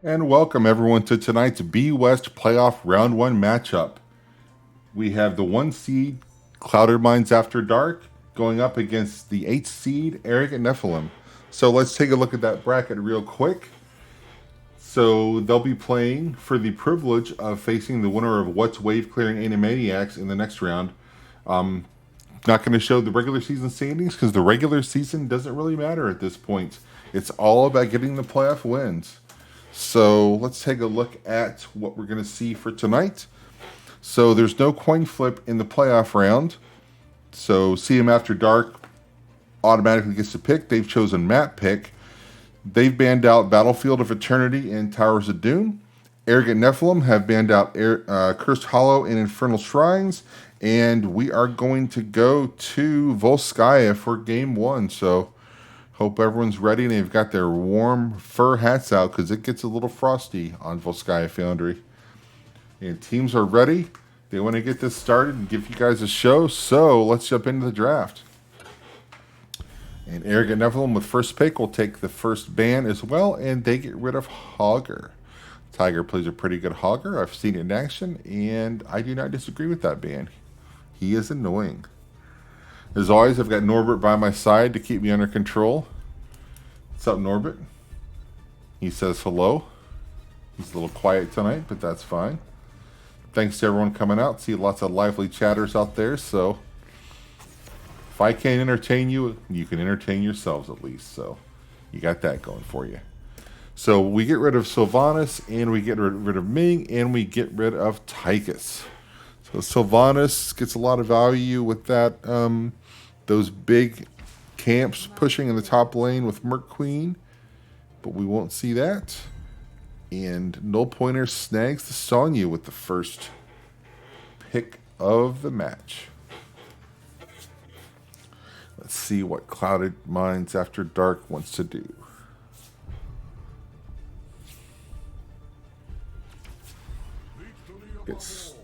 And welcome everyone to tonight's B West Playoff Round 1 matchup. We have the 1 seed Clouded Minds After Dark going up against the 8 seed Arrogant Nephalem. So let's take a look at that bracket real quick. So they'll be playing for the privilege of facing the winner of What's Wave Clearing Animaniacs in the next round. Not going to show the regular season standings because the regular season doesn't really matter at this point. It's all about getting the playoff wins. So let's take a look at what we're going to see for tonight. So there's no coin flip in the playoff round. So CM After Dark automatically gets to pick. They've chosen map pick. They've banned out Battlefield of Eternity and Towers of Doom. Arrogant Nephilim have banned out Cursed Hollow and Infernal Shrines. And we are going to go to Volskaya for game 1. So hope everyone's ready and they've got their warm fur hats out because it gets a little frosty on Volskaya Foundry. And teams are ready. They want to get this started and give you guys a show. So let's jump into the draft. And Arrogant Nephilim with first pick will take the first ban as well, and they get rid of Hogger. Tiger plays a pretty good Hogger. I've seen it in action, and I do not disagree with that ban. He is annoying. As always, I've got Norbert by my side to keep me under control. What's up, Norbert? He says hello. He's a little quiet tonight, but that's fine. Thanks to everyone coming out. See lots of lively chatters out there, so if I can't entertain you, you can entertain yourselves at least. So you got that going for you. So we get rid of Sylvanas, and we get rid of Ming, and we get rid of Tychus. So Sylvanas gets a lot of value with that, those big camps pushing in the top lane with Merc Queen, but we won't see that. And Null Pointer snags the Sonya with the first pick of the match. Let's see what Clouded Minds After Dark wants to do. It's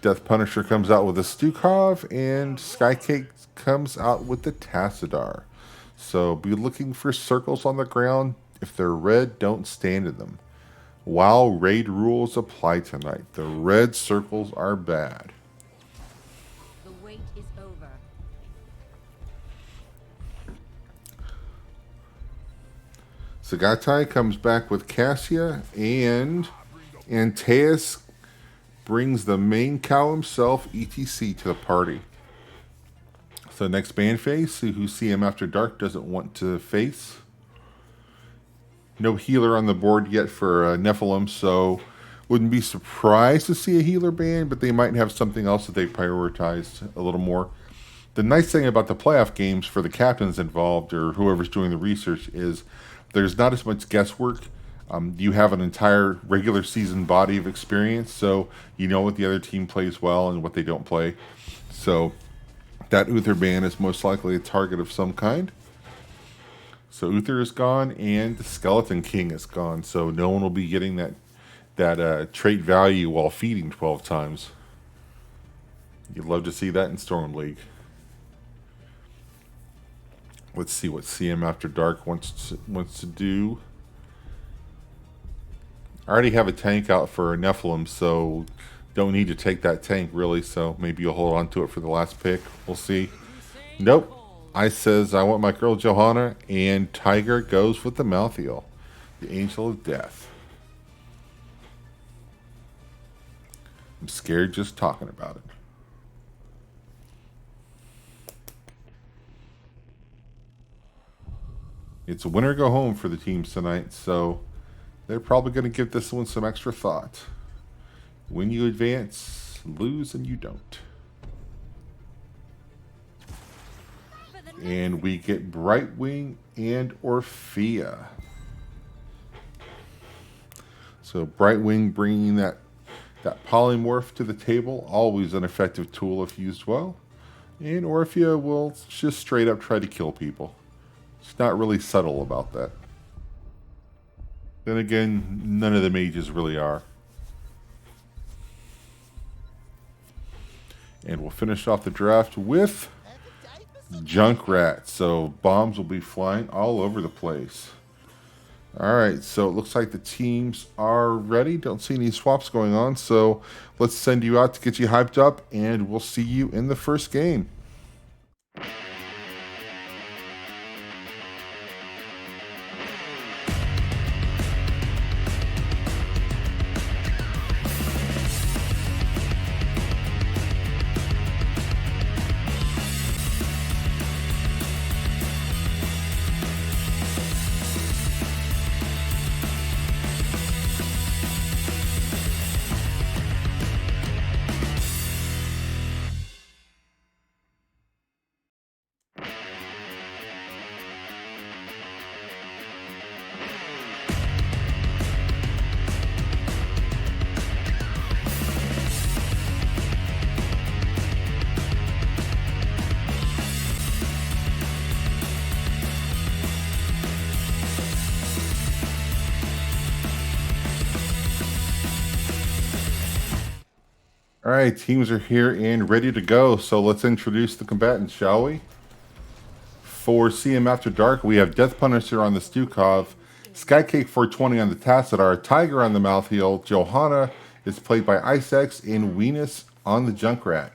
Death Punisher comes out with a Stukov, and Skycake comes out with the Tassadar. So be looking for circles on the ground. If they're red, don't stand in them. WoW raid rules apply tonight. The red circles are bad. The wait is over. Sagatai comes back with Cassia, and Antaeus brings the main cow himself, ETC, to the party. So next ban phase, who CM After Dark doesn't want to face. No healer on the board yet for Nephilim, so wouldn't be surprised to see a healer ban, but they might have something else that they prioritized a little more. The nice thing about the playoff games for the captains involved, or whoever's doing the research, is there's not as much guesswork. You have an entire regular season body of experience, so you know what the other team plays well and what they don't play. So that Uther ban is most likely a target of some kind. So Uther is gone, and the Skeleton King is gone, so no one will be getting that trait value while feeding 12 times. You'd love to see that in Storm League. Let's see what CM After Dark wants to do. I already have a tank out for Nephilim, so don't need to take that tank really, so maybe you'll hold on to it for the last pick. We'll see. Nope. I says I want my girl Johanna, and Tiger goes with the Malthael, the Angel of Death. I'm scared just talking about it. It's a win or go home for the teams tonight, so they're probably going to give this one some extra thought. When you advance, lose and you don't. And we get Brightwing and Orphea. So Brightwing bringing that polymorph to the table, always an effective tool if used well. And Orphea will just straight up try to kill people. It's not really subtle about that. Then again, none of the mages really are. And we'll finish off the draft with Junkrat. So bombs will be flying all over the place. All right, so it looks like the teams are ready. Don't see any swaps going on, so let's send you out to get you hyped up, and we'll see you in the first game. All right, teams are here and ready to go. So let's introduce the combatants, shall we? For CM After Dark, we have Death Punisher on the Stukov, Skycake 420 on the Tassadar, Tiger on the Mouthheal, Johanna is played by Icex, and Venus on the Junkrat.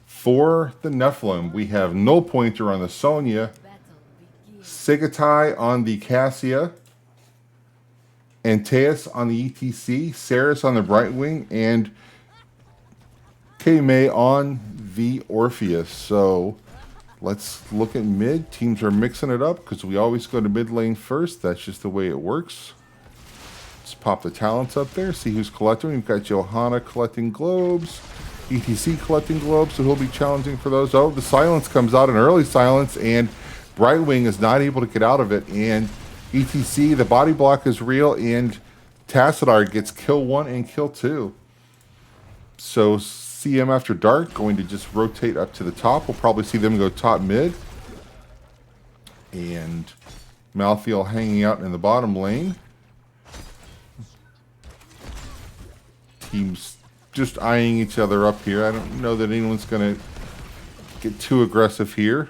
For the Nephalem, we have Null Pointer on the Sonya, Sigatai on the Cassia, Antaeus on the ETC, Ceres on the Brightwing, and K-May on the Orpheus. So let's look at mid. Teams are mixing it up because we always go to mid lane first. That's just the way it works. Let's pop the talents up there, see who's collecting. We've got Johanna collecting globes, ETC collecting globes, so he'll be challenging for those. Oh, the silence comes out, an early silence, and Brightwing is not able to get out of it. And ETC, the body block is real, and Tassadar gets kill 1 and kill 2. So CM After Dark going to just rotate up to the top. We'll probably see them go top mid. And Malthael hanging out in the bottom lane. Teams just eyeing each other up here. I don't know that anyone's going to get too aggressive here.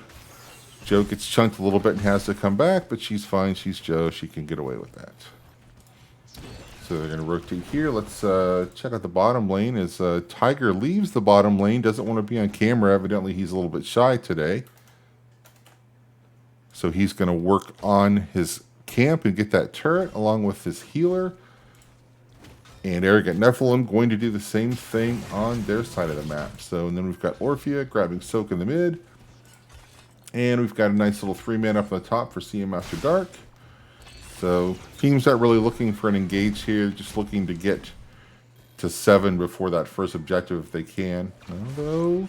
Jo gets chunked a little bit and has to come back, but she's fine. She's Jo. She can get away with that. So they're going to rotate here. Let's check out the bottom lane as Tiger leaves the bottom lane. Doesn't want to be on camera. Evidently, he's a little bit shy today. So he's going to work on his camp and get that turret along with his healer. And Arrogant Nephalem going to do the same thing on their side of the map. So and then we've got Orphea grabbing Soak in the mid. And we've got a nice little 3-man up on the top for CM After Dark. So teams not really looking for an engage here, just looking to get to 7 before that first objective if they can. Although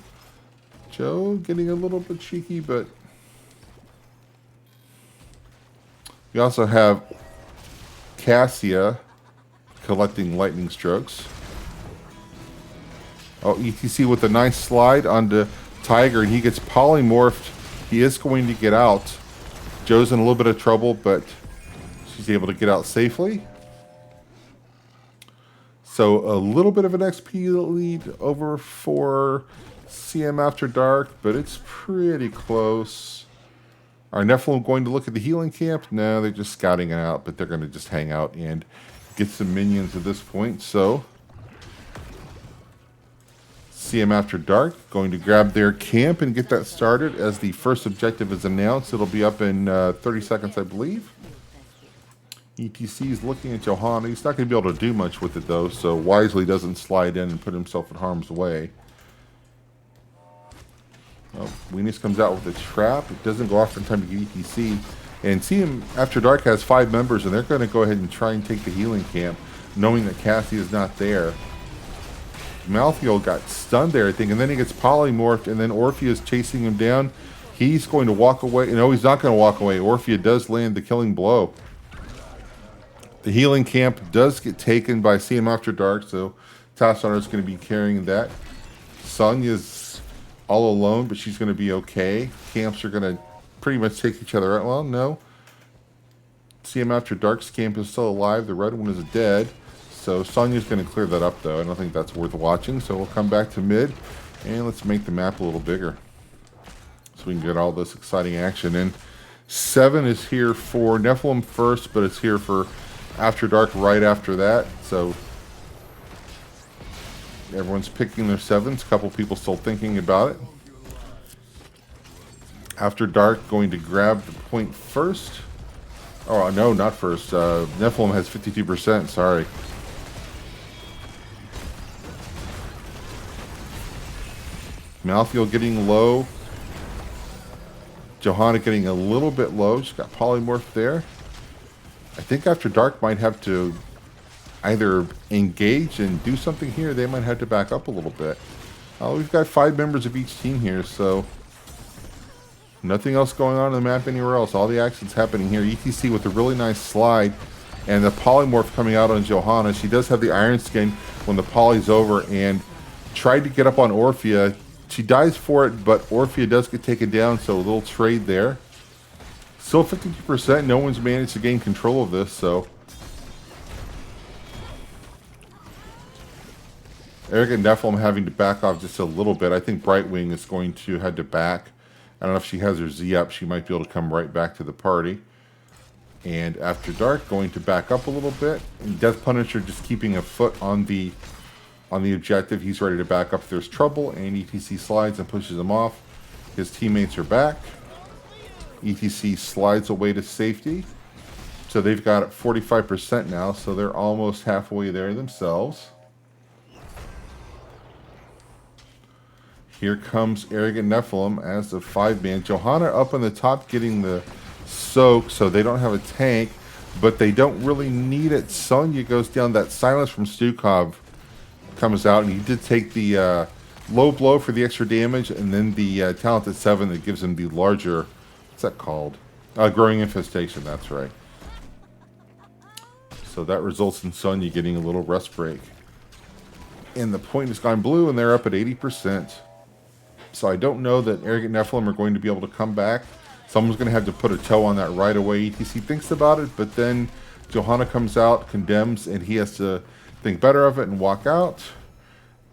Jo getting a little bit cheeky, but we also have Cassia collecting lightning strokes. Oh, ETC with a nice slide onto Tiger, and he gets polymorphed. He is going to get out. Jo's in a little bit of trouble, but she's able to get out safely. So a little bit of an XP lead over for CM After Dark, but it's pretty close. Are Nephalem going to look at the healing camp? No, they're just scouting it out, but they're going to just hang out and get some minions at this point. So CM After Dark going to grab their camp and get that started as the first objective is announced. It'll be up in 30 seconds, I believe. ETC is looking at Johanna. He's not going to be able to do much with it, though, so wisely doesn't slide in and put himself in harm's way. Well, Venus comes out with a trap. It doesn't go off in time to get ETC. And CM After Dark has 5 members, and they're going to go ahead and try and take the healing camp, knowing that Cassie is not there. Malthael got stunned there, I think, and then he gets polymorphed, and then Orphea is chasing him down. He's going to walk away. No, he's not going to walk away. Orphea does land the killing blow. The healing camp does get taken by CM After Dark, so Tassadar is going to be carrying that. Sonya's all alone, but she's going to be okay. Camps are going to pretty much take each other out. Well, no. CM After Dark's camp is still alive. The red one is dead. So Sonya's going to clear that up, though. I don't think that's worth watching. So we'll come back to mid, and let's make the map a little bigger so we can get all this exciting action in. 7 is here for Nephalem first, but it's here for After Dark right after that. So everyone's picking their 7s. A couple people still thinking about it. After Dark going to grab the point first. Oh, no, not first. Nephalem has 52%. Sorry. Malthael getting low. Johanna getting a little bit low. She's got polymorph there. I think After Dark might have to either engage and do something here. They might have to back up a little bit. We've got 5 members of each team here, so nothing else going on in the map anywhere else. All the action's happening here. ETC with a really nice slide and the polymorph coming out on Johanna. She does have the Iron Skin when the poly's over and tried to get up on Orphea. She dies for it, but Orphea does get taken down, so a little trade there. Still 52%. No one's managed to gain control of this, so Eric and Nephalem having to back off just a little bit. I think Brightwing is going to head to back. I don't know if she has her Z up. She might be able to come right back to the party. And After Dark going to back up a little bit. And Death Punisher just keeping a foot on the objective. He's ready to back up if there's trouble. And ETC slides and pushes him off. His teammates are back. ETC slides away to safety. So they've got it 45% now. So they're almost halfway there themselves. Here comes Arrogant Nephalem as the 5-man. Johanna up on the top getting the soak, so they don't have a tank, but they don't really need it. Sonya goes down. That silence from Stukov comes out, and he did take the low blow for the extra damage, and then the talented 7 that gives him the larger, what's that called? Growing Infestation, that's right. So that results in Sonya getting a little rest break. And the point has gone blue, and they're up at 80%. So I don't know that Arrogant Nephalem are going to be able to come back. Someone's going to have to put a toe on that right away. ETC thinks about it, but then Johanna comes out, condemns, and he has to think better of it and walk out.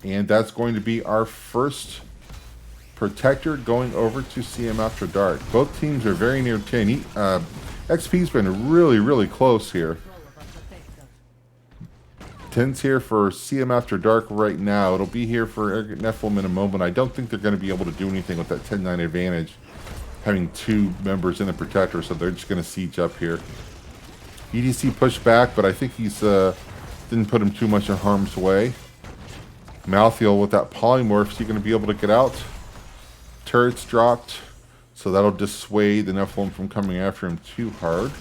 And that's going to be our first Protector going over to CM After Dark. Both teams are very near 10. XP's been really, really close here. 10's here for CM After Dark right now. It'll be here for Arrogant Nephalem in a moment. I don't think they're going to be able to do anything with that 10-9 advantage, having 2 members in the Protector, so they're just going to siege up here. EDC pushed back, but I think he's didn't put him too much in harm's way. Malthael with that polymorph, is he going to be able to get out? Turrets dropped, so that'll dissuade the Nephalem from coming after him too hard.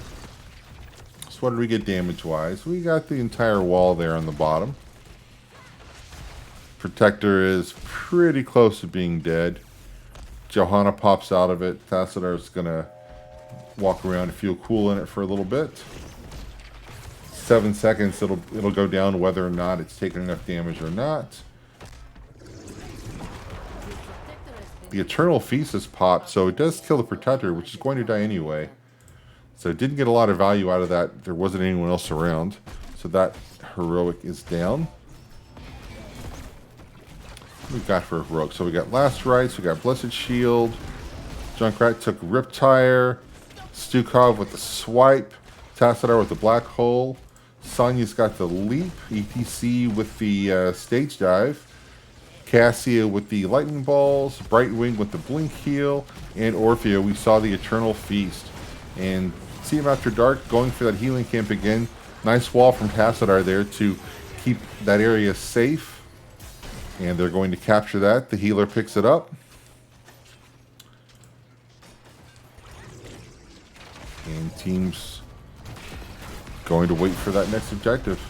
So what did we get damage-wise? We got the entire wall there on the bottom. Protector is pretty close to being dead. Johanna pops out of it. Thassadar's going to walk around and feel cool in it for a little bit. 7 seconds, it'll go down whether or not it's taken enough damage or not. The Eternal Feast has popped, so it does kill the Protector, which is going to die anyway. So it didn't get a lot of value out of that. There wasn't anyone else around. So that heroic is down. What we got for heroic? So we got Last Rites, we got Blessed Shield. Junkrat took Riptire. Stukov with the Swipe. Tassadar with the Black Hole. Sonya's got the Leap. ETC with the Stage Dive. Cassia with the Lightning Balls. Brightwing with the Blink Heal. And Orphea, we saw the Eternal Feast. And see him After Dark going for that healing camp again. Nice wall from Tassadar there to keep that area safe. And they're going to capture that. The healer picks it up. And teams going to wait for that next objective.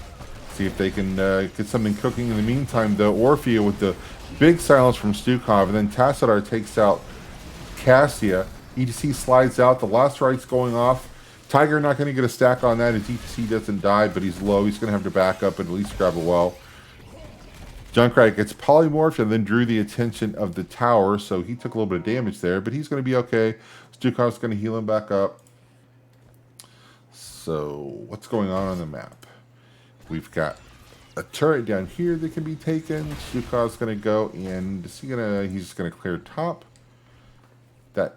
See if they can get something cooking in the meantime. The Orphea with the big silence from Stukov. And then Tassadar takes out Cassia. ETC slides out. The Last Right's going off. Tiger not going to get a stack on that as ETC doesn't die, but he's low. He's going to have to back up and at least grab a well. Junkrat gets polymorphed and then drew the attention of the tower, so he took a little bit of damage there, but he's going to be okay. Stukov's going to heal him back up. So what's going on the map? We've got a turret down here that can be taken. Stukov's going to go and he's just going to clear top. That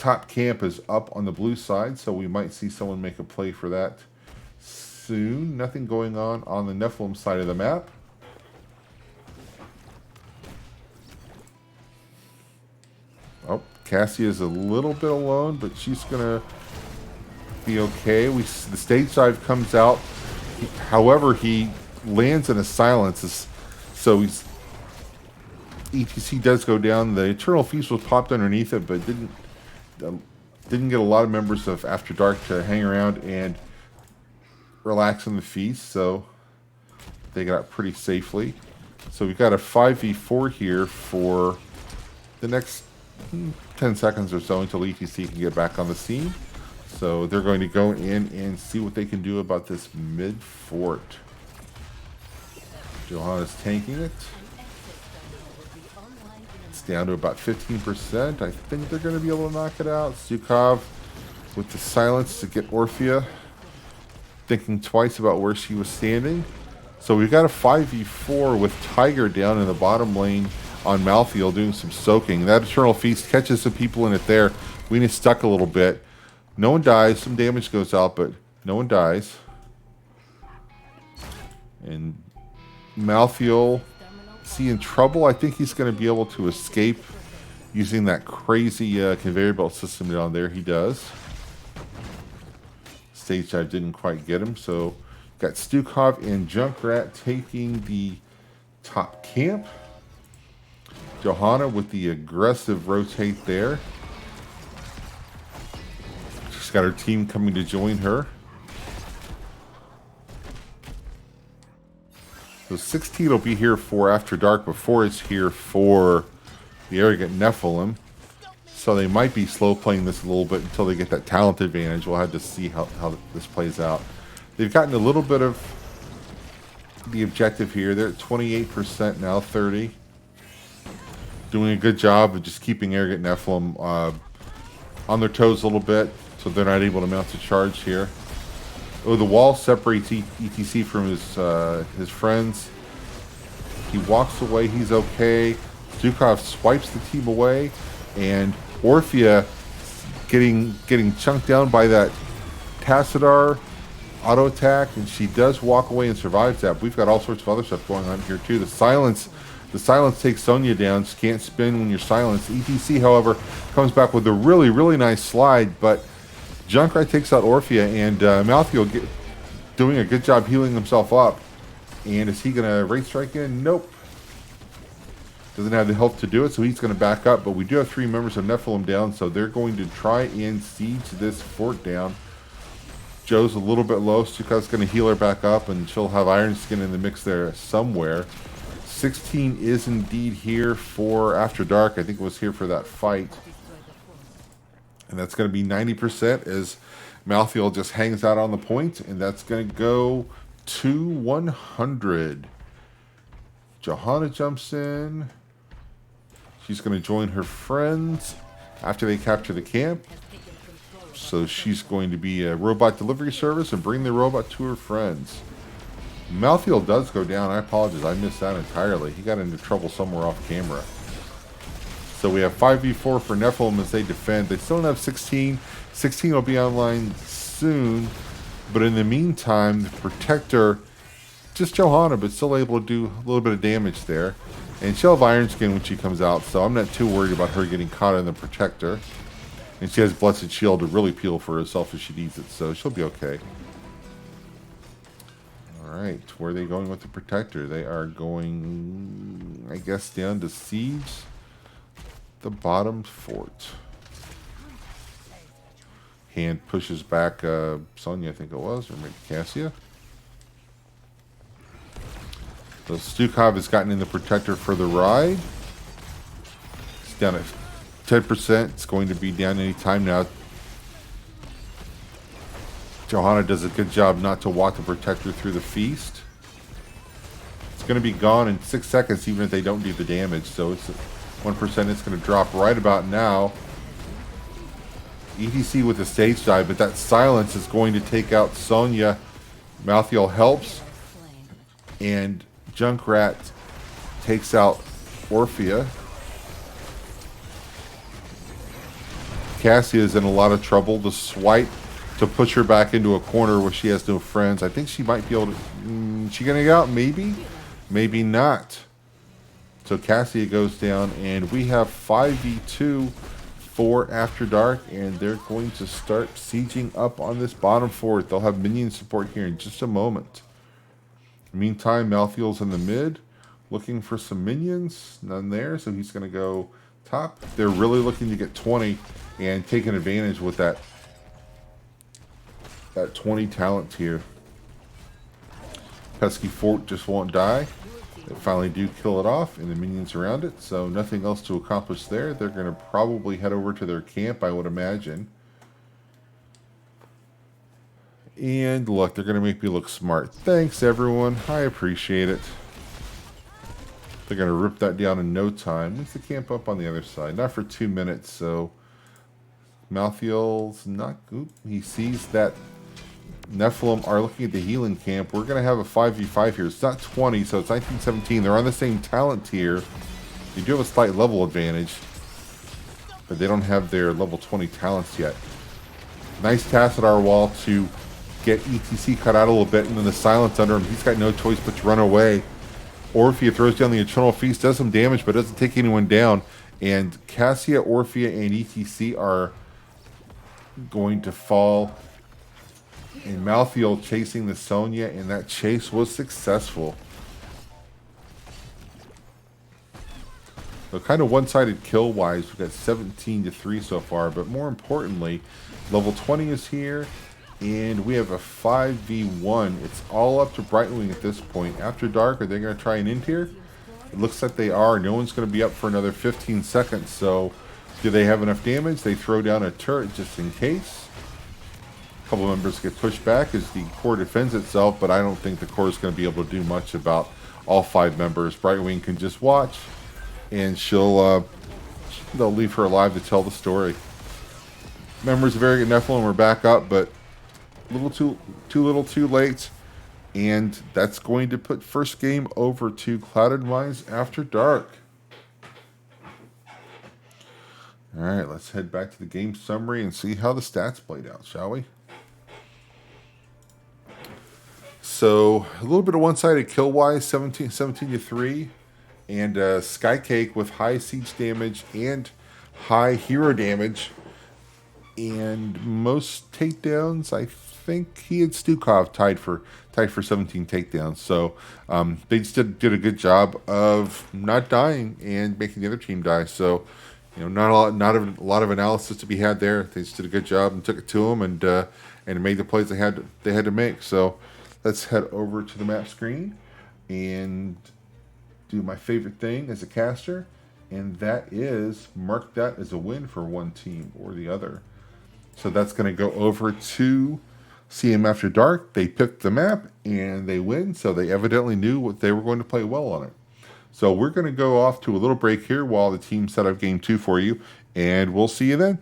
top camp is up on the blue side, so we might see someone make a play for that soon. Nothing going on the Nephalem side of the map. Oh, Cassie is a little bit alone, but she's gonna be okay. The stage dive comes out. However, he lands in a silence, so ETC does go down. The Eternal Feast was popped underneath it, but didn't get a lot of members of After Dark to hang around and relax on the feast, so they got out pretty safely. So we've got a 5v4 here for the next 10 seconds or so until ETC can get back on the scene. So they're going to go in and see what they can do about this mid fort. Johanna's tanking it. It's down to about 15%. I think they're going to be able to knock it out. Zukov with the silence to get Orphea thinking twice about where she was standing. So we've got a 5v4 with Tiger down in the bottom lane on Malthael doing some soaking. That Eternal Feast catches some people in it there. We get stuck a little bit. No one dies. Some damage goes out, but no one dies. And Malthael, is he in trouble? I think he's going to be able to escape using that crazy conveyor belt system down there. He does. Stage dive didn't quite get him, so got Stukov and Junkrat taking the top camp. Johanna with the aggressive rotate there. She's got her team coming to join her. So 16 will be here for After Dark before it's here for the Arrogant Nephalem. So they might be slow playing this a little bit until they get that talent advantage. We'll have to see how this plays out. They've gotten a little bit of the objective here. They're at 28% now, 30. Doing a good job of just keeping Arrogant Nephalem on their toes a little bit so they're not able to mount a charge here. Oh, the wall separates ETC from his friends. He walks away. He's okay. Zukov swipes the team away, and Orphea getting chunked down by that Tassadar auto attack, and she does walk away and survives that. But we've got all sorts of other stuff going on here too. The silence takes Sonya down. She can't spin when you're silenced. ETC, however, comes back with a really, really nice slide, but Junkrat takes out Orphea, and Malthael doing a good job healing himself up. And is he going to rate strike in? Nope. Doesn't have the health to do it, so he's going to back up. But we do have 3 members of Nephalem down, so they're going to try and siege this fort down. Joe's a little bit low. Suka's going to heal her back up, and she'll have Iron Skin in the mix there somewhere. 16 is indeed here for After Dark. I think it was here for that fight. And that's going to be 90% as Malthael just hangs out on the point. And that's going to go to 100. Johanna jumps in. She's going to join her friends after they capture the camp. So she's going to be a robot delivery service and bring the robot to her friends. Malthael does go down. I apologize. I missed that entirely. He got into trouble somewhere off camera. So we have 5v4 for Nephalem as they defend. They still don't have 16. 16 will be online soon. But in the meantime, the Protector, just Johanna, but still able to do a little bit of damage there. And she'll have Iron Skin when she comes out, so I'm not too worried about her getting caught in the Protector. And she has Blessed Shield to really peel for herself if she needs it, so she'll be okay. Alright, where are they going with the Protector? They are going, I guess, down to siege the bottom fort. Hand pushes back Sonya, I think it was, or maybe Cassia. So Stukov has gotten in the Protector for the ride. It's down at 10%. It's going to be down any time now. Johanna does a good job not to walk the Protector through the feast. It's going to be gone in 6 seconds even if they don't do the damage. So it's 1%. It's going to drop right about now. ETC with the stage dive, but that silence is going to take out Sonya. Malthael helps. And Junkrat takes out Orphea. Cassie is in a lot of trouble. The swipe to push her back into a corner where she has no friends. I think she might be able to. She gonna get out? Maybe, maybe not. So Cassia goes down, and we have 5v2 for After Dark, and they're going to start sieging up on this bottom fort. They'll have minion support here in just a moment. Meantime, Malthiel's in the mid, looking for some minions. None there, so he's going to go top. They're really looking to get 20 and taking advantage with that 20 talent tier. Pesky fort just won't die. They finally do kill it off, and the minions around it, so nothing else to accomplish there. They're going to probably head over to their camp, I would imagine. And look, they're going to make me look smart. Thanks, everyone. I appreciate it. They're going to rip that down in no time. Leaves the camp up on the other side. Not for 2 minutes, so Malthiel's not... Oop, he sees that Nephalem are looking at the healing camp. We're going to have a 5v5 here. It's not 20, so it's 1917. They're on the same talent tier. They do have a slight level advantage, but they don't have their level 20 talents yet. Nice task at our wall to get ETC cut out a little bit, and then the silence under him. He's got no choice but to run away. Orphea throws down the Eternal Feast, does some damage, but doesn't take anyone down. And Cassia, Orphea, and ETC are going to fall. And Malthiel chasing the Sonya, and that chase was successful. So kind of one-sided kill-wise, we've got 17-3 so far, but more importantly, level 20 is here, and we have a 5v1. It's all up to Brightwing at this point. After Dark, are they going to try an end here? It looks like they are. No one's going to be up for another 15 seconds, so do they have enough damage? They throw down a turret just in case. A couple members get pushed back as the core defends itself, but I don't think the core is going to be able to do much about all 5 members. Brightwing can just watch, and they'll leave her alive to tell the story. Members of Arrogant Nephalem are back up, but a little too late, and that's going to put first game over to Clouded Minds After Dark. All right, let's head back to the game summary and see how the stats played out, shall we? So a little bit of one-sided kill-wise, 17-3, and Skycake with high siege damage and high hero damage, and most takedowns. I think he and Stukov tied for 17 takedowns. So they just did a good job of not dying and making the other team die. So not a lot of analysis to be had there. They just did a good job and took it to them and made the plays they had to make. So let's head over to the map screen and do my favorite thing as a caster, and that is mark that as a win for one team or the other. So that's going to go over to CM After Dark. They picked the map and they win, so they evidently knew what they were going to play well on it. So we're going to go off to a little break here while the team set up game 2 for you, and we'll see you then.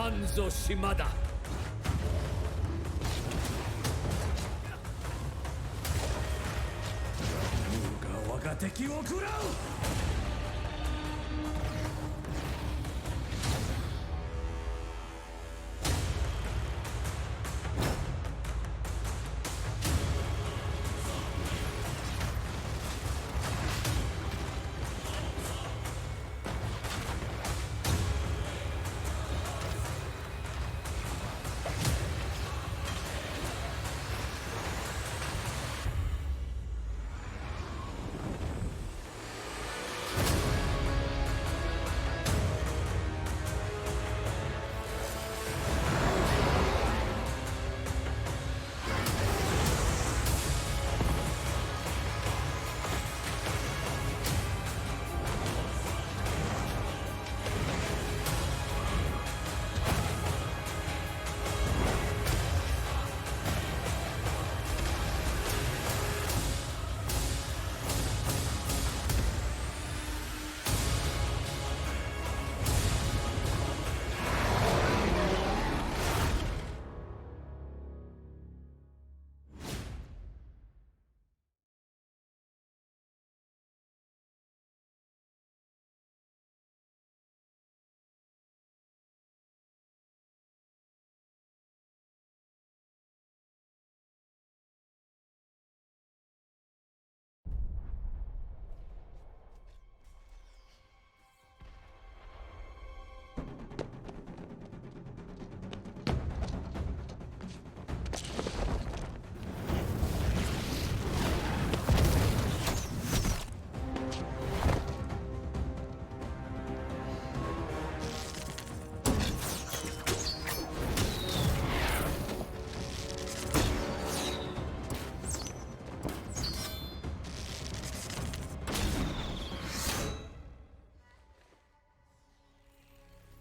なんぞ島だ。我が我が敵を食らう。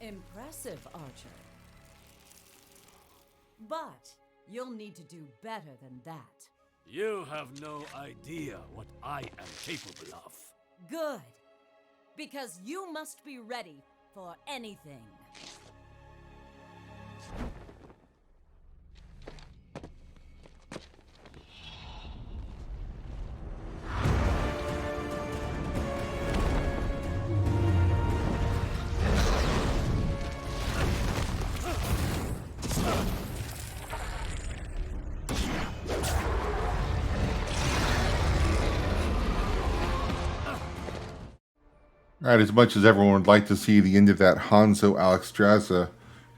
Impressive, Archer. But you'll need to do better than that. You have no idea what I am capable of. Good. Because you must be ready for anything. All right, as much as everyone would like to see the end of that Hanzo Alexstrasza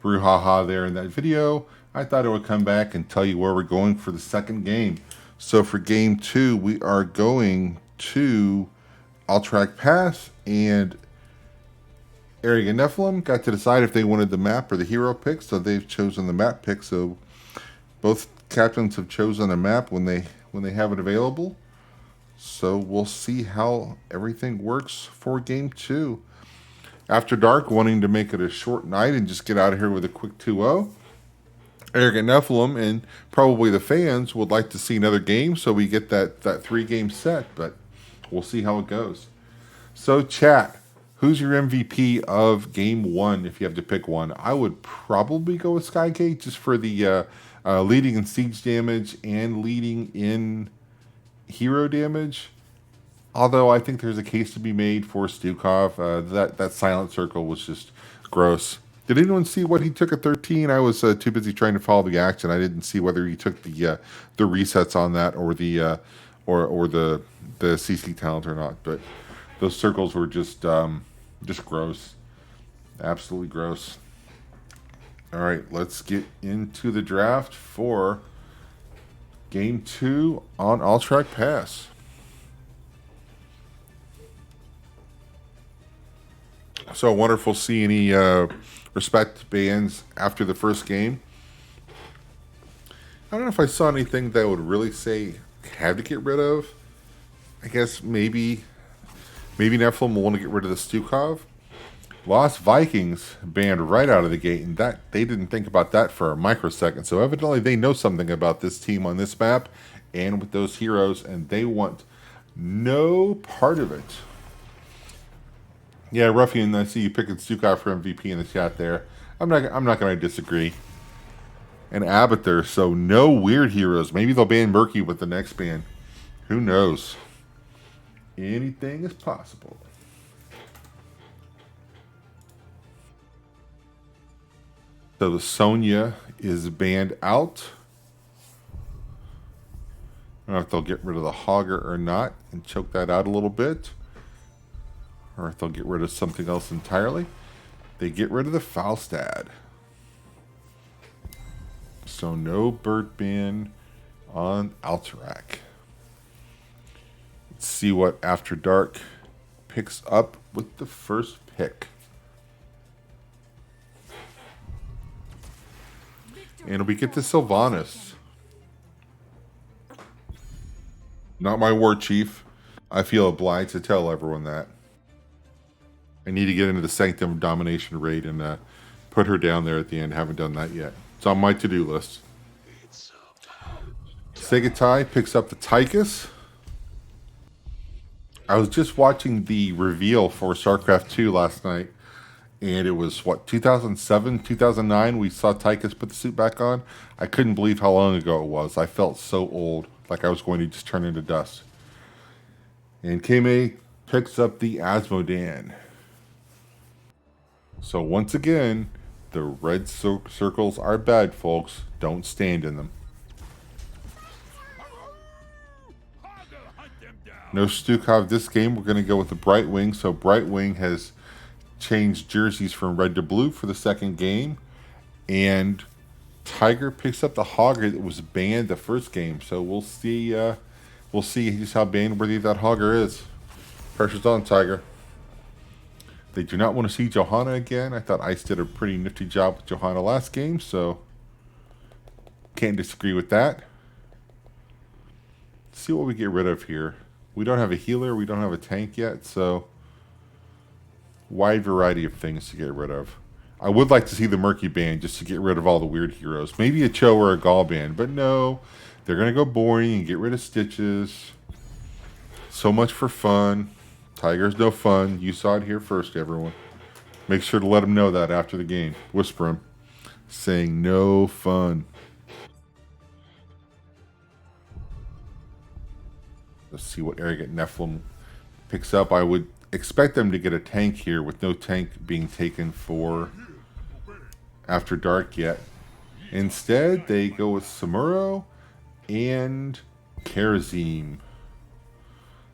brouhaha there in that video, I thought I would come back and tell you where we're going for the second game. So for game 2, we are going to Alterac Pass, and Eric and Nephalem got to decide if they wanted the map or the hero pick, so they've chosen the map pick. So both captains have chosen a map when they have it available. So we'll see how everything works for game 2. After Dark, wanting to make it a short night and just get out of here with a quick 2-0. Eric and Nephalem and probably the fans would like to see another game, so we get that 3-game set, but we'll see how it goes. So chat, who's your MVP of game 1 if you have to pick one? I would probably go with Skygate just for the leading in siege damage and leading in hero damage, although I think there's a case to be made for Stukov. That silent circle was just gross. Did anyone see what he took at 13? I was too busy trying to follow the action. I didn't see whether he took the resets on that or the CC talent or not. But those circles were just gross, absolutely gross. All right, let's get into the draft for Game 2 on Alterac Pass. So wonderful to see any respect bans after the first game. I don't know if I saw anything that would really say had to get rid of. I guess maybe Nephalem will want to get rid of the Stukov. Lost Vikings banned right out of the gate, and that they didn't think about that for a microsecond. So evidently they know something about this team on this map and with those heroes, and they want no part of it. Yeah, Ruffian, I see you picking Stukov for MVP in the chat there. I'm not going to disagree. And Abathur, so no weird heroes. Maybe they'll ban Murky with the next ban. Who knows? Anything is possible. So the Sonya is banned out. I don't know if they'll get rid of the Hogger or not and choke that out a little bit. Or if they'll get rid of something else entirely. They get rid of the Falstad. So no bird ban on Alterac. Let's see what After Dark picks up with the first pick. And we get to Sylvanas. Not my war chief. I feel obliged to tell everyone that. I need to get into the Sanctum Domination raid and put her down there at the end. Haven't done that yet. It's on my to-do list. Segatai picks up the Tychus. I was just watching the reveal for StarCraft 2 last night. And it was, what, 2007, 2009, we saw Tychus put the suit back on. I couldn't believe how long ago it was. I felt so old, like I was going to just turn into dust. And Kame picks up the Asmodan. So once again, the red circles are bad, folks. Don't stand in them. No Stukov this game. We're going to go with the Brightwing. So Brightwing has changed jerseys from red to blue for the second game. And Tiger picks up the Hogger that was banned the first game. So we'll see just how ban-worthy that Hogger is. Pressure's on, Tiger. They do not want to see Johanna again. I thought Ice did a pretty nifty job with Johanna last game, so can't disagree with that. Let's see what we get rid of here. We don't have a healer. We don't have a tank yet, so wide variety of things to get rid of. I would like to see the Murky ban just to get rid of all the weird heroes. Maybe a Cho or a Gall ban, but no. They're going to go boring and get rid of Stitches. So much for fun. Tiger's no fun. You saw it here first, everyone. Make sure to let him know that after the game. Whisper him. Saying no fun. Let's see what Arrogant Nephalem picks up. I would expect them to get a tank here with no tank being taken for After Dark yet. Instead, they go with Samuro and Karazim.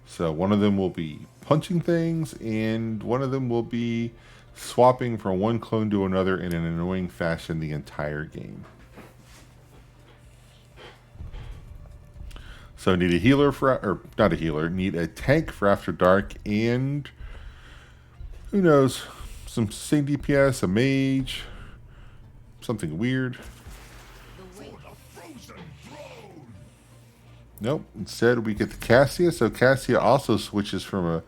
So one of them will be punching things, and one of them will be swapping from one clone to another in an annoying fashion the entire game. So need a healer for, or not a healer, need a tank for After Dark, and who knows, some sing DPS, a mage, something weird. Nope. Instead, we get the Cassia. So Cassia also switches from a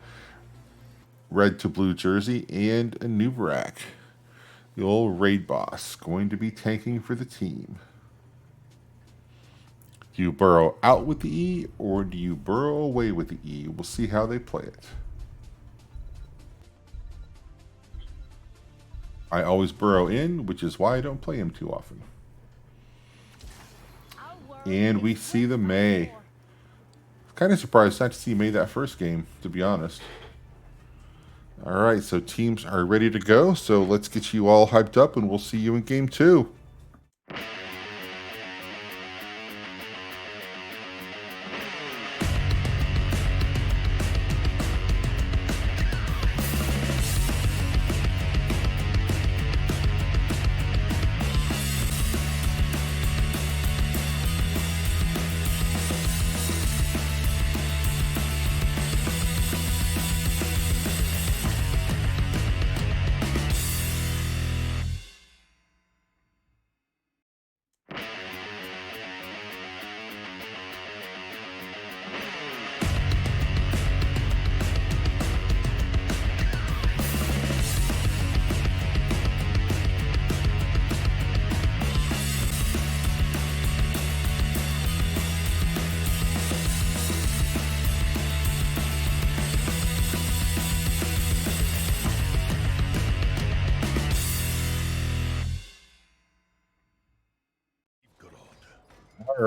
red to blue jersey and a Nubarak. The old raid boss going to be tanking for the team. Do you burrow out with the E or do you burrow away with the E? We'll see how they play it. I always burrow in, which is why I don't play him too often. And we see the Mei. Kind of surprised not to see Mei that first game, to be honest. Alright, so teams are ready to go. So let's get you all hyped up and we'll see you in game 2.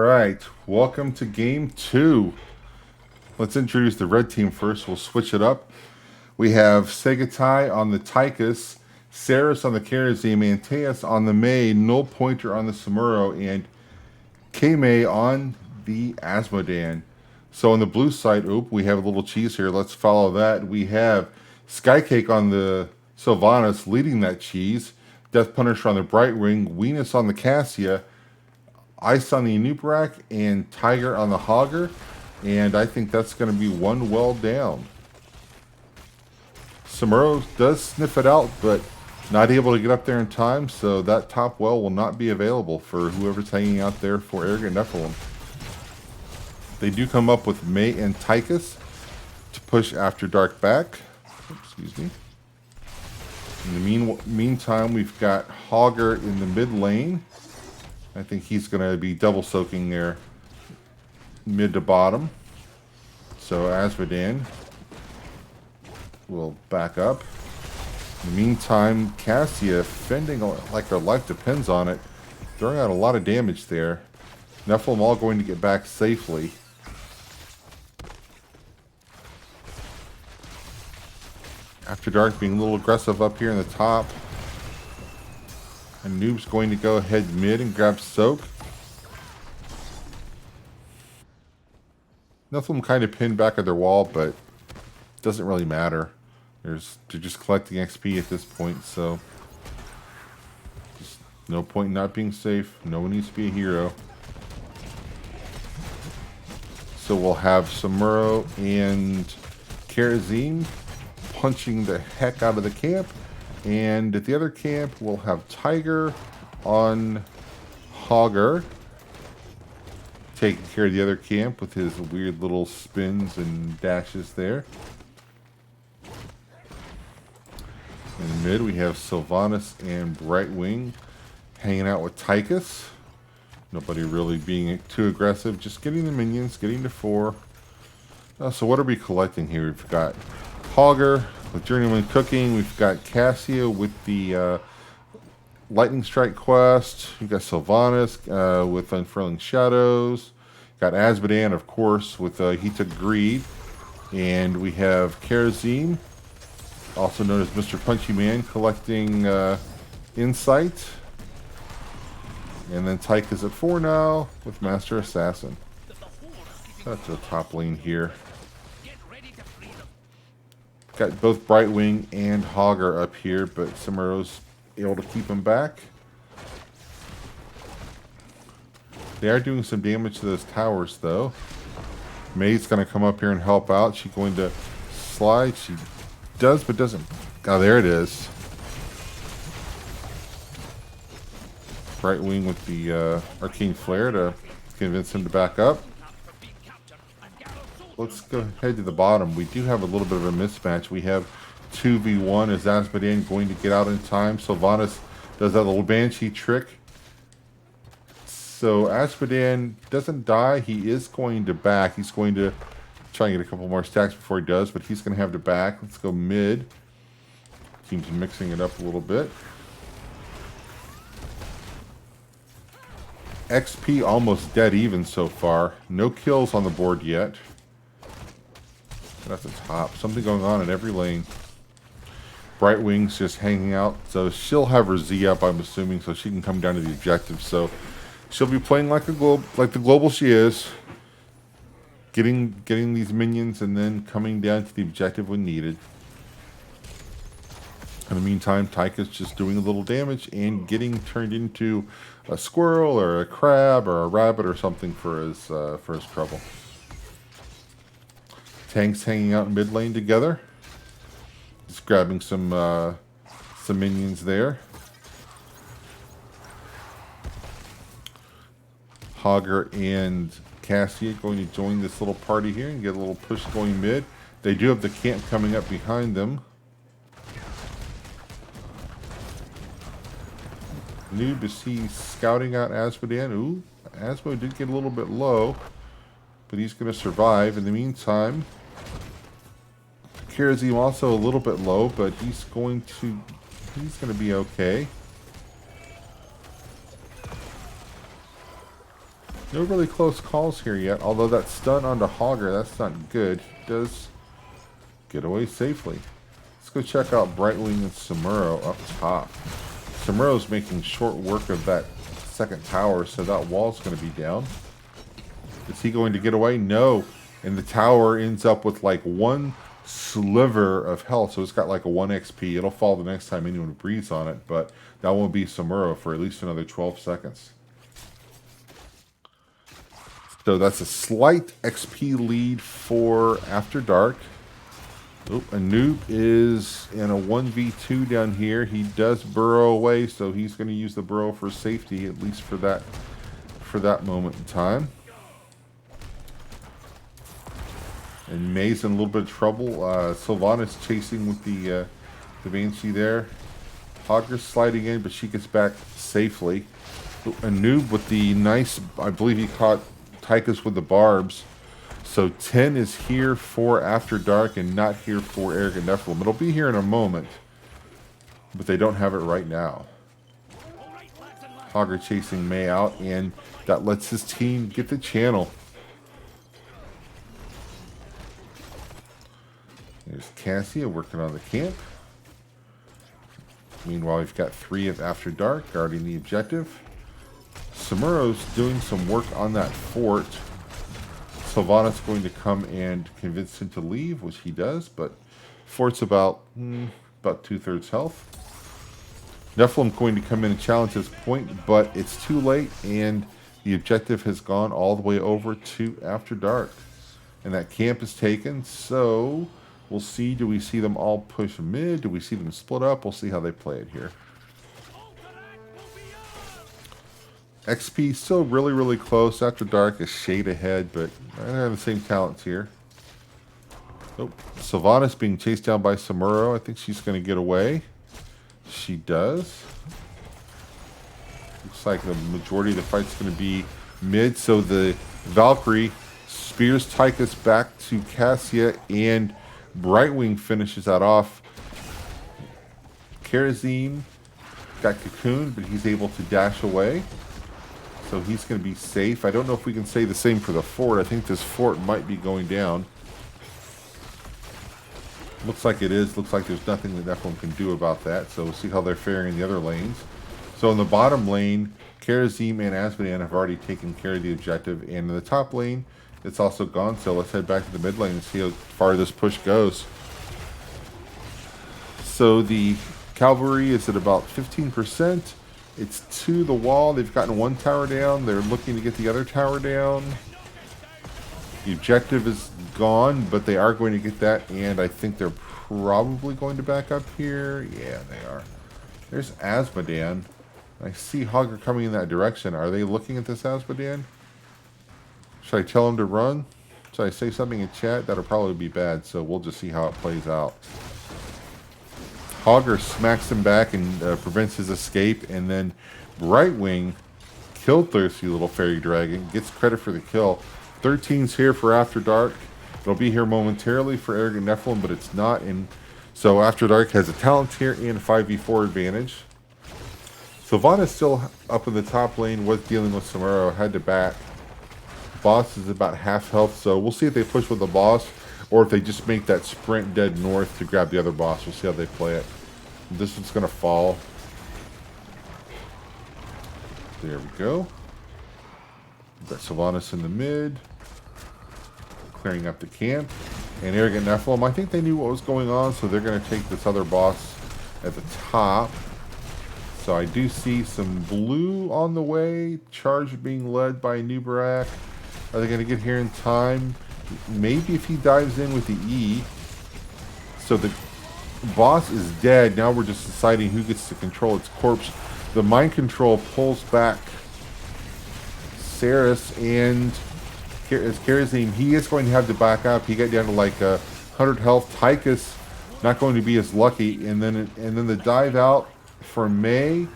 Alright, welcome to game 2. Let's introduce the red team first. We'll switch it up. We have Segatai on the Tychus, Saris on the Karazim, Antaeus on the May, Null Pointer on the Samuro, and K-May on the Asmodan. So on the blue side, we have a little cheese here. Let's follow that. We have Skycake on the Sylvanas leading that cheese, Death Punisher on the Brightwing, Venus on the Cassia, Ice on the Anubarak, and Tiger on the Hogger. And I think that's going to be one well down. Samuro does sniff it out, but not able to get up there in time, so that top well will not be available for whoever's hanging out there for Arrogant Nephalem. They do come up with May and Tychus to push After Dark back. Excuse me. In the meantime, we've got Hogger in the mid lane. I think he's going to be double soaking there mid to bottom. So Asmodan will back up. In the meantime, Cassia fending like their life depends on it, throwing out a lot of damage there. Nephalem all going to get back safely. After Dark being a little aggressive up here in the top. And Noob's going to go ahead mid and grab Soak. Nephalem kind of pinned back at their wall, but it doesn't really matter. They're just collecting XP at this point, so just no point in not being safe. No one needs to be a hero. So we'll have Samuro and Karazim punching the heck out of the camp. And at the other camp, we'll have Tiger on Hogger, taking care of the other camp with his weird little spins and dashes there. In the mid, we have Sylvanas and Brightwing hanging out with Tychus. Nobody really being too aggressive, just getting the minions, getting to 4. So what are we collecting here? We've got Hogger with Journeyman Cooking. We've got Cassia with the Lightning Strike quest. We've got Sylvanas with Unfurling Shadows. Got Asmodan, of course, with He Took Greed. And we have Karazim, also known as Mr. Punchy Man, collecting Insight. And then Tychus at 4 now with Master Assassin. That's the top lane here. Got both Brightwing and Hogger up here, but Samuro's able to keep him back. They are doing some damage to those towers, though. May's going to come up here and help out. She's going to slide. She does, but doesn't. Oh, there it is. Brightwing with the Arcane Flare to convince him to back up. Let's go ahead to the bottom. We do have a little bit of a mismatch. We have 2v1. Is Asmodan going to get out in time? Sylvanas does that little Banshee trick. So Asmodan doesn't die. He is going to back. He's going to try and get a couple more stacks before he does, but he's going to have to back. Let's go mid. Team's mixing it up a little bit. XP almost dead even so far. No kills on the board yet. That's the top. Something going on in every lane. Brightwing's just hanging out. So she'll have her Z up, I'm assuming, so she can come down to the objective. So she'll be playing like the global she is. Getting these minions and then coming down to the objective when needed. In the meantime, Tychus just doing a little damage and getting turned into a squirrel or a crab or a rabbit or something for his trouble. Tanks hanging out in mid lane together. Just grabbing some minions there. Hogger and Cassia going to join this little party here and get a little push going mid. They do have the camp coming up behind them. Noob, is he scouting out Asmodan? Ooh, Asmo did get a little bit low, but he's going to survive. In the meantime, Karazim also a little bit low, but he's going to be okay. No really close calls here yet, although that stun onto Hogger, that's not good. He does get away safely. Let's go check out Brightwing and Samuro up top. Samuro's making short work of that second tower, so that wall's going to be down. Is he going to get away? No. And the tower ends up with like one sliver of health, so it's got like a 1 XP. It'll fall the next time anyone breathes on it, but that won't be Samuro for at least another 12 seconds. So that's a slight XP lead for After Dark. Oh, Anoop is in a 1v2 down here. He does burrow away, so he's going to use the burrow for safety, at least for that moment in time. And May's in a little bit of trouble. Sylvana's chasing with the Banshee there. Hogger's sliding in, but she gets back safely. Oh, Anoop with the nice, I believe he caught Tychus with the barbs. So 10 is here for After Dark and not here for Arrogant Nephalem. It'll be here in a moment, but they don't have it right now. Hogger chasing May out, and that lets his team get the channel. There's Cassia working on the camp. Meanwhile, we've got 3 of After Dark guarding the objective. Samuro's doing some work on that fort. Sylvana's going to come and convince him to leave, which he does, but fort's about 2/3 health. Nephilim going to come in and challenge his point, but it's too late, and the objective has gone all the way over to After Dark. And that camp is taken, so we'll see. Do we see them all push mid? Do we see them split up? We'll see how they play it here. XP still really, really close. After Dark is shade ahead, but I have the same talents here. Oh, Sylvana's being chased down by Samuro. I think she's going to get away. She does. Looks like the majority of the fight's going to be mid, so the Valkyrie spears Tychus back to Cassia, and Brightwing finishes that off. Karazim got cocooned, but he's able to dash away. So he's going to be safe. I don't know if we can say the same for the fort. I think this fort might be going down. Looks like it is. Looks like there's nothing that Nephilim can do about that. So we'll see how they're faring in the other lanes. So in the bottom lane, Karazim and Asmodean have already taken care of the objective. And in the top lane, it's also gone. So let's head back to the mid lane and see how far this push goes. So the cavalry is at about 15%. It's to the wall. They've gotten 1 tower down. They're looking to get the other tower down. The objective is gone, but they are going to get that, and I think they're probably going to back up here. Yeah, they are. There's Asmodean. I see Hogger coming in that direction. Are they looking at this Asmodean? Should I tell him to run? Should I say something in chat? That'll probably be bad, so we'll just see how it plays out. Hogger smacks him back and prevents his escape, and then Brightwing killed Thirsty Little Fairy Dragon, gets credit for the kill. 13's here for After Dark. It'll be here momentarily for Arrogant Nephilim, but it's not. And so After Dark has a talent here and a 5v4 advantage. Sylvana's still up in the top lane, was dealing with Samuro, had to back. Boss is about half health, so we'll see if they push with the boss, or if they just make that sprint dead north to grab the other boss. We'll see how they play it. This one's going to fall. There we go. We've got Sylvanas in the mid. Clearing up the camp. And Arrogant Nephilim, I think they knew what was going on, so they're going to take this other boss at the top. So I do see some blue on the way. Charge being led by Nubarak. Are they going to get here in time? Maybe if he dives in with the E. So the boss is dead. Now we're just deciding who gets to control its corpse. The mind control pulls back Saris, and as Karazim, he is going to have to back up. He got down to like 100 health. Tychus not going to be as lucky. And then the dive out for May.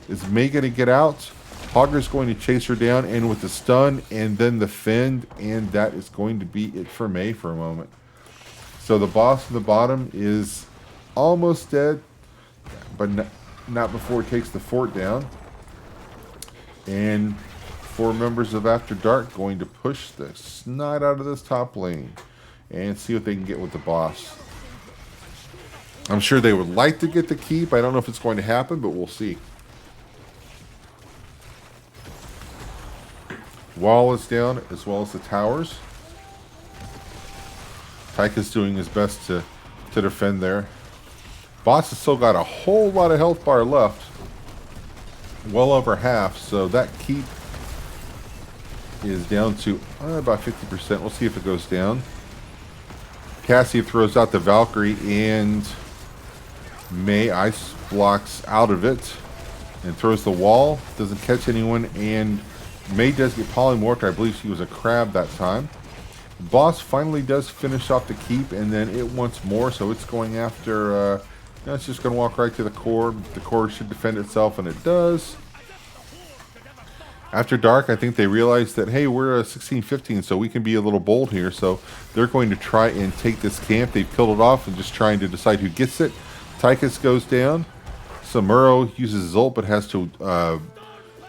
Is May going to get out? Hogger's going to chase her down, and with the stun, and then the fend, and that is going to be it for May for a moment. So the boss in the bottom is almost dead, but not before it takes the fort down. And 4 members of After Dark going to push the snot out of this top lane and see what they can get with the boss. I'm sure they would like to get the keep. I don't know if it's going to happen, but we'll see. Wall is down, as well as the towers. Taika's doing his best to defend there. Boss has still got a whole lot of health bar left. Well over half, so that keep is down to about 50%. We'll see if it goes down. Cassie throws out the Valkyrie, and May ice blocks out of it and throws the wall. Doesn't catch anyone, and May does get polymorphed. I believe she was a crab that time. Boss finally does finish off the keep, and then it wants more, so it's going after... it's just going to walk right to the core. The core should defend itself, and it does. After Dark, I think they realized that, hey, we're a 16-15, so we can be a little bold here. So they're going to try and take this camp. They've killed it off and just trying to decide who gets it. Tychus goes down. Samuro uses his ult, but has to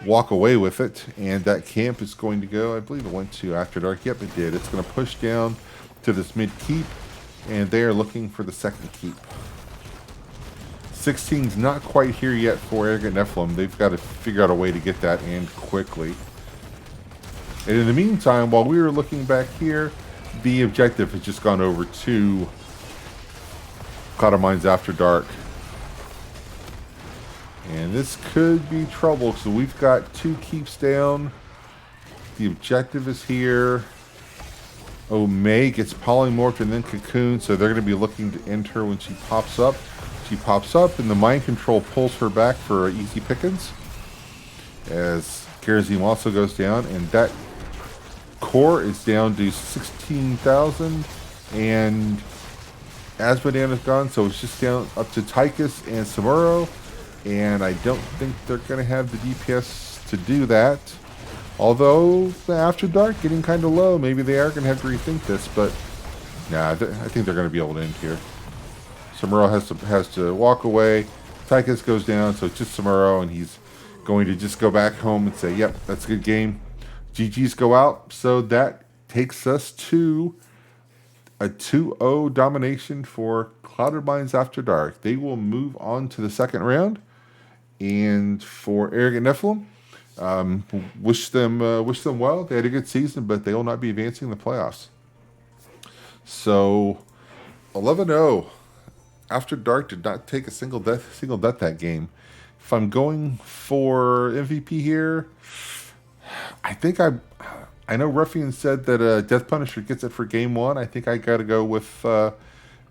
walk away with it. And that camp is going to go, I believe it went to After Dark. Yep, it did. It's going to push down to this mid keep, and they are looking for the second keep. 16's not quite here yet for Arrogant Nephalem. They've got to figure out a way to get that in quickly. And in the meantime, while we were looking back here, the objective has just gone over to Cloud of Mines After Dark. And this could be trouble, so we've got 2 keeps down. The objective is here. Oh, May gets polymorphed and then cocooned, so they're going to be looking to end her when she pops up. She pops up, and the mind control pulls her back for easy pickings. As Karazim also goes down, and that core is down to 16,000. And Asmodan is gone, so it's just down up to Tychus and Samuro. And I don't think they're going to have the DPS to do that. Although, After Dark getting kind of low. Maybe they are going to have to rethink this, but nah, I think they're going to be able to end here. Samuro has to walk away. Tychus goes down, so it's just Samuro, and he's going to just go back home and say, yep, that's a good game. GG's go out, so that takes us to a 2-0 domination for Clouded Mines After Dark. They will move on to the second round, and for Arrogant Nephalem, wish them well. They had a good season, but they will not be advancing in the playoffs. So 11-0. After Dark did not take a single death that game. If I'm going for MVP here, I think I know Ruffian said that Death Punisher gets it for game 1. I think I got to go with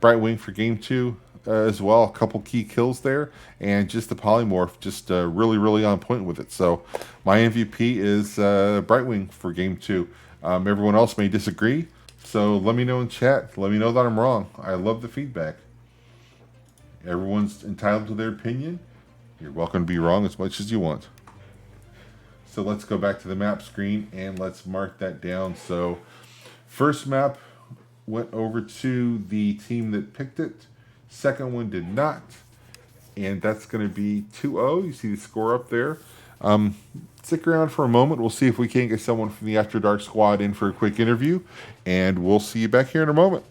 Brightwing for game 2 as well. A couple key kills there, and just the polymorph, just really, really on point with it. So my MVP is Brightwing for game 2. Everyone else may disagree, so let me know in chat. Let me know that I'm wrong. I love the feedback. Everyone's entitled to their opinion. You're welcome to be wrong as much as you want. So let's go back to the map screen and let's mark that down. So first map went over to the team that picked it. Second one did not. And that's going to be 2-0. You see the score up there. Stick around for a moment. We'll see if we can't get someone from the After Dark squad in for a quick interview. And we'll see you back here in a moment.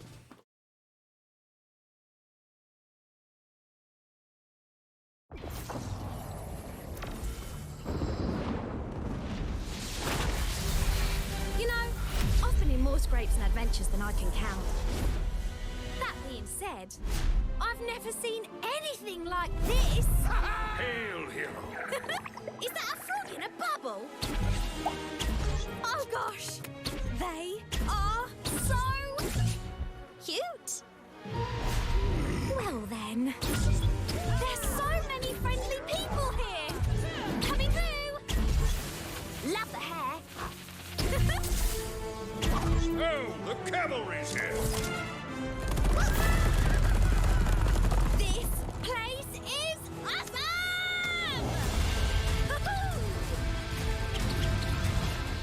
Scrapes and adventures than I can count. That being said, I've never seen anything like this. Hail, hero! Is that a frog in a bubble? Oh gosh, they are so cute. Well then, there's so many friendly people here. Coming through. Love the hair. Oh, the cavalry's here! This place is awesome!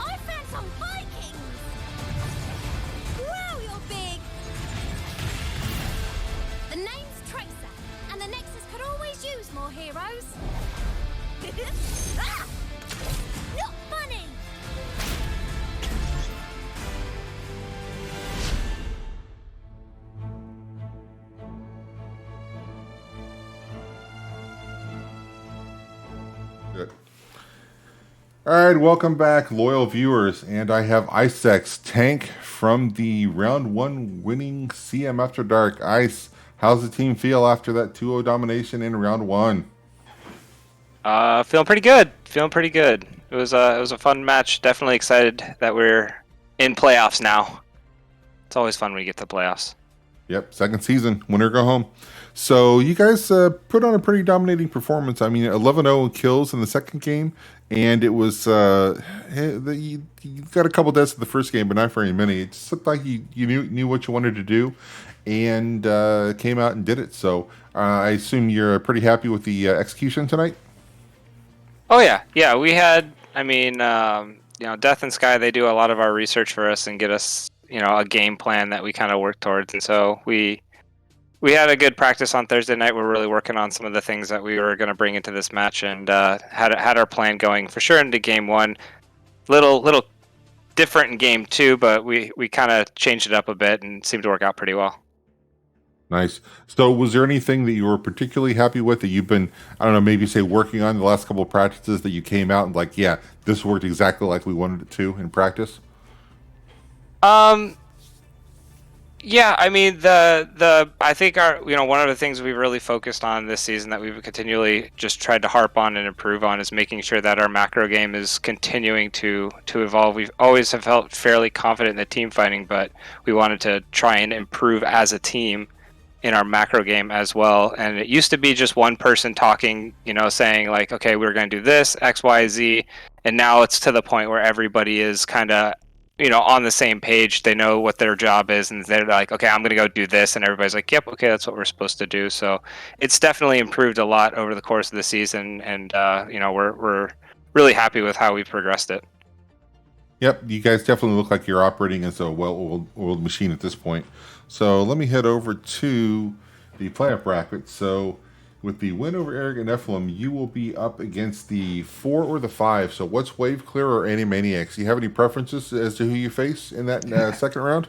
I found some Vikings! Wow, you're big! The name's Tracer, and the Nexus could always use more heroes. Ah! Not funny! All right, welcome back, loyal viewers. And I have Icex Tank from the round one winning CM After Dark. Ice, how's the team feel after that 2-0 domination in round one? Feeling pretty good. Feeling pretty good. It was a fun match. Definitely excited that we're in playoffs now. It's always fun when you get to the playoffs. Yep, second season, winner go home. So you guys put on a pretty dominating performance. I mean, 11-0 kills in the second game, and it was you got a couple deaths in the first game, but not very many. It just looked like you knew what you wanted to do, and came out and did it. So I assume you're pretty happy with the execution tonight. Oh yeah. We had. I mean, Death and Sky. They do a lot of our research for us and get us, a game plan that we kind of work towards. And so we had a good practice on Thursday night. We're really working on some of the things that we were going to bring into this match, and had our plan going for sure into game one. Little different in game two, but we kind of changed it up a bit and seemed to work out pretty well. Nice. So, was there anything that you were particularly happy with that you've been, I don't know, maybe say working on the last couple of practices that you came out and like, yeah, this worked exactly like we wanted it to in practice? Yeah, I mean I think our one of the things we've really focused on this season that we've continually just tried to harp on and improve on is making sure that our macro game is continuing to evolve. We've always have felt fairly confident in the team fighting, but we wanted to try and improve as a team in our macro game as well. And it used to be just one person talking, saying like, okay, we're going to do this X, Y, Z, and now it's to the point where everybody is kind of on the same page. They know what their job is, and they're like, okay, I'm going to go do this, and everybody's like, yep, okay, that's what we're supposed to do. So it's definitely improved a lot over the course of the season, and we're really happy with how we progressed it. Yep, you guys definitely look like you're operating as a well-oiled machine at this point. So let me head over to the playoff bracket. So with the win over Eric and Nephalem, you will be up against the 4 or the 5. So what's Wave Clear or Animaniacs? Do you have any preferences as to who you face in that second round?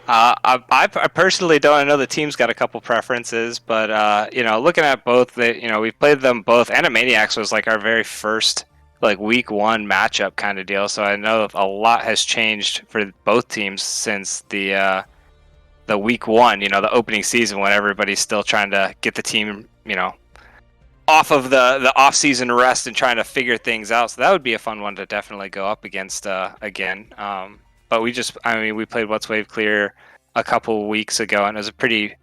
I personally don't. I know the team's got a couple preferences, but looking at both, we've played them both. Animaniacs was like our very first like week one matchup kind of deal, so I know a lot has changed for both teams since the week one, the opening season, when everybody's still trying to get the team, off of the off season rest and trying to figure things out. So that would be a fun one to definitely go up against again. But we played What's Wave Clear a couple weeks ago, and it was a pretty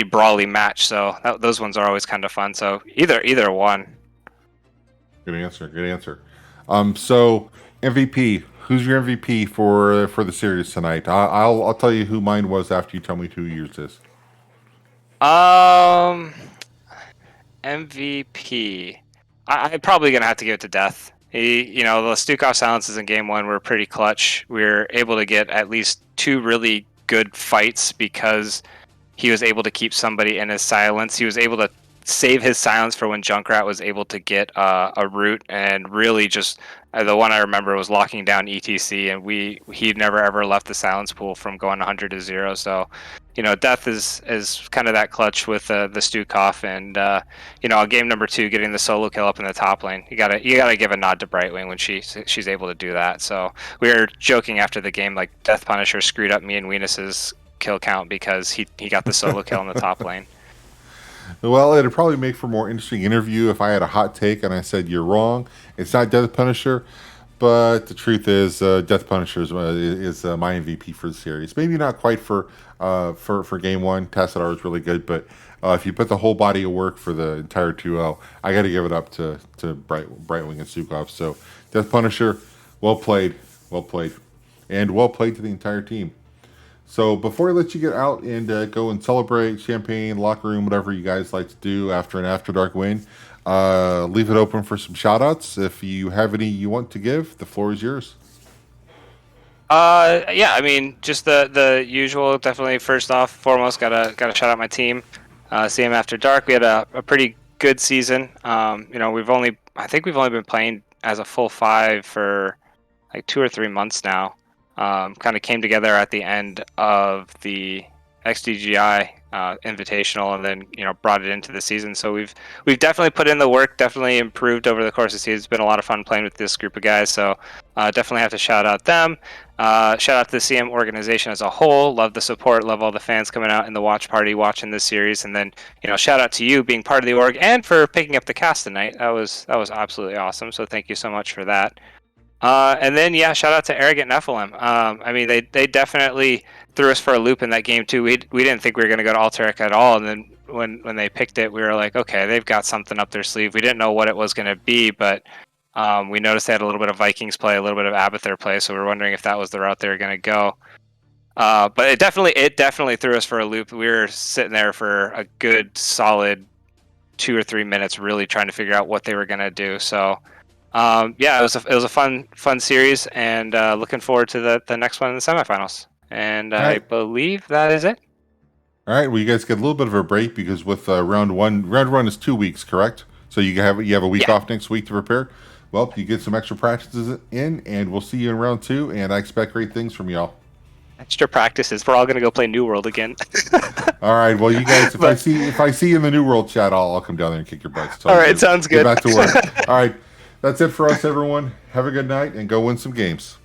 brawly match. So those ones are always kind of fun. So either one. Good answer. So MVP. Who's your MVP for the series tonight? I'll tell you who mine was after you tell me who yours is. MVP. I'm probably gonna have to give it to Death. The Stukov silences in game one were pretty clutch. We were able to get at least 2 really good fights because he was able to keep somebody in his silence. He was able to save his silence for when Junkrat was able to get a root, and really just the one I remember was locking down ETC, and he never ever left the silence pool from going 100 to 0. So Death is kind of that clutch with the Stukov, and game number 2 getting the solo kill up in the top lane. You gotta give a nod to Brightwing when she's able to do that. So we were joking after the game like Death Punisher screwed up me and Venus's kill count because he got the solo kill in the top lane. Well, it'd probably make for a more interesting interview if I had a hot take and I said you're wrong. It's not Death Punisher, but the truth is, Death Punisher is my MVP for the series. Maybe not quite for game one. Tassadar is really good, but if you put the whole body of work for the entire 2-0, I got to give it up to Brightwing and Stukov. So Death Punisher, well played, and well played to the entire team. So before I let you get out and go and celebrate, champagne, locker room, whatever you guys like to do after an After Dark win, leave it open for some shout-outs. If you have any you want to give, the floor is yours. Yeah, I mean, just the usual. Definitely, first off, foremost, gotta shout out my team. CM After Dark, we had a pretty good season. I think we've only been playing as a full 5 for like 2 or 3 months now. Kind of came together at the end of the XDGI Invitational, and then brought it into the season. So we've definitely put in the work, definitely improved over the course of the season. It's been a lot of fun playing with this group of guys. So definitely have to shout out them. Shout out to the CM organization as a whole. Love the support. Love all the fans coming out in the watch party watching this series. And then shout out to you being part of the org and for picking up the cast tonight. That was absolutely awesome. So thank you so much for that. And then shout out to Arrogant Nephalem. I mean, they definitely threw us for a loop in that game too. We didn't think we were going to go to Alterac at all, and then when they picked it, we were like, okay, they've got something up their sleeve. We didn't know what it was going to be, but we noticed they had a little bit of Vikings play, a little bit of Abathur play, so we were wondering if that was the route they were going to go. But it definitely threw us for a loop. We were sitting there for a good solid 2 or 3 minutes, really trying to figure out what they were going to do. So. It was a fun series, and looking forward to the next one in the semifinals. And I believe that is it. All right. Well, you guys get a little bit of a break because with round one is 2 weeks, correct? So you have a week off next week to prepare. Well, you get some extra practices in, and we'll see you in round 2. And I expect great things from y'all. Extra practices. We're all gonna go play New World again. All right. Well, you guys, if I see you in the New World chat, I'll come down there and kick your butts. All right, sounds good. Get back to work. All right. That's it for us, everyone. Have a good night and go win some games.